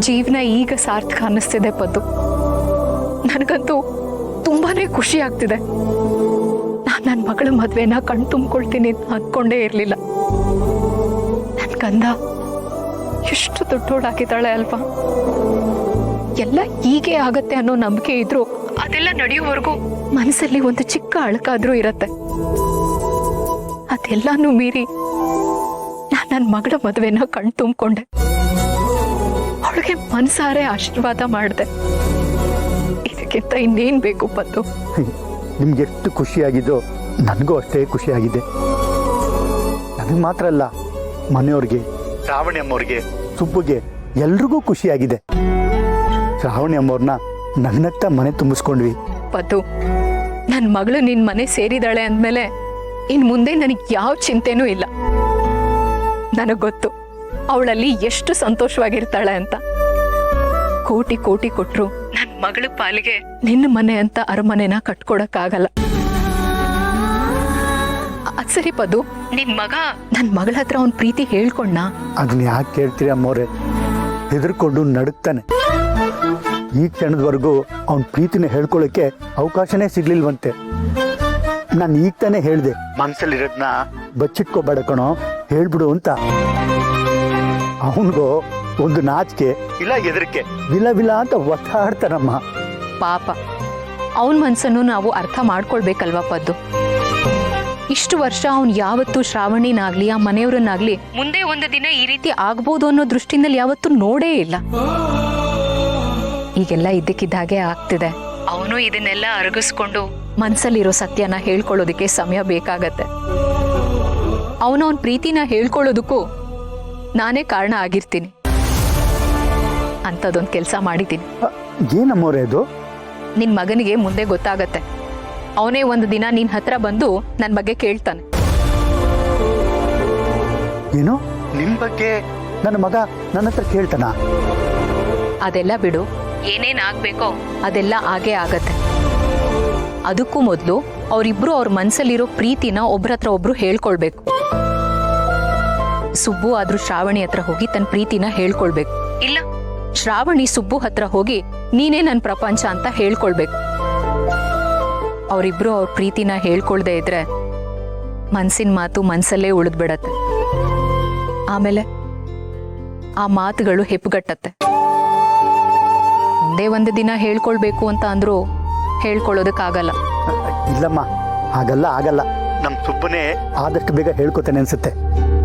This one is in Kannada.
ಜೀವನ ಈಗ ಸಾರ್ಥಕ ಅನ್ನಿಸ್ತಿದೆ ಪದ್ದು. ನನಗಂತೂ ತುಂಬಾನೇ ಖುಷಿ ಆಗ್ತಿದೆ. ನಾನು ನನ್ನ ಮಗಳ ಮದ್ವೆನ ಕಣ್ ತುಂಬಿಕೊಳ್ತೀನಿ ಅಂತ ಅಂದ್ಕೊಂಡೇ ಇರಲಿಲ್ಲ. ನನ್ನ ಗಂಧ ಎಷ್ಟು ದೊಡ್ಡೋಳಾಗಿದ್ದಾಳೆ ಅಲ್ವಾ. ಎಲ್ಲ ಹೀಗೆ ಆಗತ್ತೆ ಅನ್ನೋ ನಂಬಿಕೆ ಇದ್ರು ಅದೆಲ್ಲ ನಡೆಯೋವರೆಗೂ ಮನಸ್ಸಲ್ಲಿ ಒಂದು ಚಿಕ್ಕ ಅಳಕಾದ್ರೂ ಇರತ್ತೆ. ಅದೆಲ್ಲಾನು ಮೀರಿ ನಾನು ನನ್ನ ಮಗಳ ಮದುವೆನ ಕಣ್ ತುಂಬಿಕೊಂಡೆ. ಅವಳಿಗೆ ಮನಸಾರೆ ಆಶೀರ್ವಾದ ಮಾಡಿದೆ. ಇದಕ್ಕಿಂತ ಇನ್ನೇನ್ ಬೇಕು ಪದ್ದು? ನಿಮ್ಗೆ ಎಷ್ಟು ಖುಷಿಯಾಗಿದ್ದೋ ನನಗೂ ಅಷ್ಟೇ ಖುಷಿಯಾಗಿದೆ. ನನಗೆ ಮಾತ್ರ ಅಲ್ಲ, ಮನೆಯವ್ರಿಗೆ, ಶ್ರಾವಣಿ ಅಮ್ಮವ್ರಿಗೆ, ಸುಬ್ಬುಗೆ ಎಲ್ರಿಗೂ ಖುಷಿಯಾಗಿದೆ. ಶ್ರಾವಣಿ ಅಮ್ಮವ್ರನ್ನ ನಗ್ನಗ್ತಾ ಮನೆ ತುಂಬಿಸ್ಕೊಂಡ್ವಿ. ಪದ್ದು, ನನ್ನ ಮಗಳು ನಿನ್ ಮನೆ ಸೇರಿದಾಳೆ ಅಂದ್ಮೇಲೆ ಇನ್ ಮುಂದೆ ನನಗೆ ಯಾವ ಚಿಂತೆನೂ ಇಲ್ಲ. ನನಗ್ ಗೊತ್ತು ಅವಳಲ್ಲಿ ಎಷ್ಟು ಸಂತೋಷವಾಗಿರ್ತಾಳೆ ಅಂತ. ಕೋಟಿ ಕೋಟಿ ಕೊಟ್ರು ನನ್ನ ಮಗಳ ಪಾಲಿಗೆ ನಿನ್ನ ಮನೆ ಅಂತ ಅರಮನೆನ ಕಟ್ಕೊಡಕ್ಕಾಗಲ್ಲ. ಅದ್ ಸರಿ ಪದ್ದು, ನಿನ್ ಮಗ ನನ್ ಮಗಳ ಹತ್ರ ಅವ್ನ್ ಪ್ರೀತಿ ಹೇಳ್ಕೊಂಡ? ಅದನ್ನ ಯಾಕೆ ಕೇಳ್ತೀರಿ ಅಮ್ಮವ್ರೆ? ಹೆದರ್ಕೊಂಡು ನಡುಕ್ತಾನೆ. ಈ ಕ್ಷಣದವರೆಗೂ ಅವನ ಪ್ರೀತಿನ ಹೇಳ್ಕೊಳ್ಳೋಕೆ ಅವಕಾಶನೇ ಸಿಗ್ಲಿಲ್ವಂತೆ. ನಾನು ಈಗ ತಾನೇ ಹೇಳ್ದೆ, ಮನ್ಸಲ್ಲಿರೋದನ್ನ ಬಚ್ಚಿಟ್ಕೋಬೇಡ ಕಣೋ, ಹೇಳ್ಬಿಡು ಅಂತ. ಅವನಿಗೂ ಒಂದು ನಾಚಿಕೆ ಇಲ್ಲ ಹೆದರಿಕೆ, ವಿಲ ವಿಲ ಅಂತ ಒತ್ತಾಡ್ತಾನಮ್ಮ. ಪಾಪ, ಅವನ್ ಮನ್ಸನ್ನು ನಾವು ಅರ್ಥ ಮಾಡ್ಕೊಳ್ಬೇಕಲ್ವಾ ಪದ್ದು. ಇಷ್ಟು ವರ್ಷ ಅವ್ನು ಯಾವತ್ತೂ ಶ್ರಾವಣಿನಾಗ್ಲಿ ಆ ಮನೆಯವ್ರನ್ನಾಗ್ಲಿ ಮುಂದೆ ಒಂದು ದಿನ ಈ ರೀತಿ ಆಗ್ಬೋದು ಅನ್ನೋ ದೃಷ್ಟಿನಲ್ಲಿ ಯಾವತ್ತೂ ನೋಡೇ ಇಲ್ಲ. ಈಗೆಲ್ಲ ಇದ್ದಕ್ಕಿದ್ದ ಹಾಗೆ ಆಗ್ತಿದೆ. ಅವನು ಇದನ್ನೆಲ್ಲ ಅರಗಿಸ್ಕೊಂಡು ಮನ್ಸಲ್ಲಿರೋ ಸತ್ಯನ ಹೇಳ್ಕೊಳ್ಳೋದಕ್ಕೆ ಸಮಯ ಬೇಕಾಗತ್ತೆ. ಅವನ ಪ್ರೀತಿನ ಹೇಳ್ಕೊಳ್ಳೋದಕ್ಕೂ ನಾನೇ ಕಾರಣ ಆಗಿರ್ತೀನಿ. ಅಂಥದ್ದೊಂದು ಕೆಲಸ ಮಾಡಿದ್ದೀನಿ. ಏನಮ್ಮವ್ರೆ ಅದು? ನಿನ್ ಮಗನಿಗೆ ಮುಂದೆ ಗೊತ್ತಾಗತ್ತೆ. ಅವನೇ ಒಂದು ದಿನ ನಿನ್ ಹತ್ರ ಬಂದು ನನ್ ಬಗ್ಗೆ ಕೇಳ್ತಾನೆ. ಏನು? ನಿಮ್ ಬಗ್ಗೆ ನನ್ನ ಮಗ ನನ್ನ ಹತ್ರ ಕೇಳ್ತಾನ? ಅದೆಲ್ಲ ಬಿಡು, ಏನೇನ್ ಆಗ್ಬೇಕೋ ಅದೆಲ್ಲ ಆಗೇ ಆಗತ್ತೆ. ಅದಕ್ಕೂ ಮೊದಲು ಅವರಿಬ್ರು ಅವ್ರ ಮನ್ಸಲ್ಲಿರೋ ಪ್ರೀತಿನ ಒಬ್ರತ್ರ ಒಬ್ರು ಹೇಳ್ಕೊಳ್ಬೇಕು. ಸುಬ್ಬು ಆದ್ರೂ ಶ್ರಾವಣಿ ಹತ್ರ ಹೋಗಿ ತನ್ನ ಪ್ರೀತಿನ ಹೇಳ್ಕೊಳ್ಬೇಕು. ಇಲ್ಲ, ಶ್ರಾವಣಿ ಸುಬ್ಬು ಹತ್ರ ಹೋಗಿ ನೀನೇ ನನ್ ಪ್ರಪಂಚ ಅಂತ ಹೇಳ್ಕೊಳ್ಬೇಕು. ಅವರಿಬ್ರು ಅವ್ರ ಪ್ರೀತಿನ ಹೇಳ್ಕೊಳ್ದೆ ಇದ್ರೆ ಮನ್ಸಿನ ಮಾತು ಮನ್ಸಲ್ಲೇ ಉಳಿದ್ಬಿಡತ್ತೆ. ಆಮೇಲೆ ಆ ಮಾತುಗಳು ಹೆಪ್ಪುಗಟ್ಟತ್ತೆ. ಒಂದೇ ಒಂದು ದಿನ ಹೇಳ್ಕೊಳ್ಬೇಕು ಅಂತ ಅಂದ್ರೂ ಹೇಳ್ಕೊಳ್ಳೋದಕ್ಕಾಗಲ್ಲ. ಇಲ್ಲಮ್ಮ, ಆಗಲ್ಲ ಆಗಲ್ಲ. ನಮ್ ಸುಬ್ಬನೇ ಆದಷ್ಟು ಬೇಗ ಹೇಳ್ಕೊತಾನೆ ಅನ್ಸುತ್ತೆ.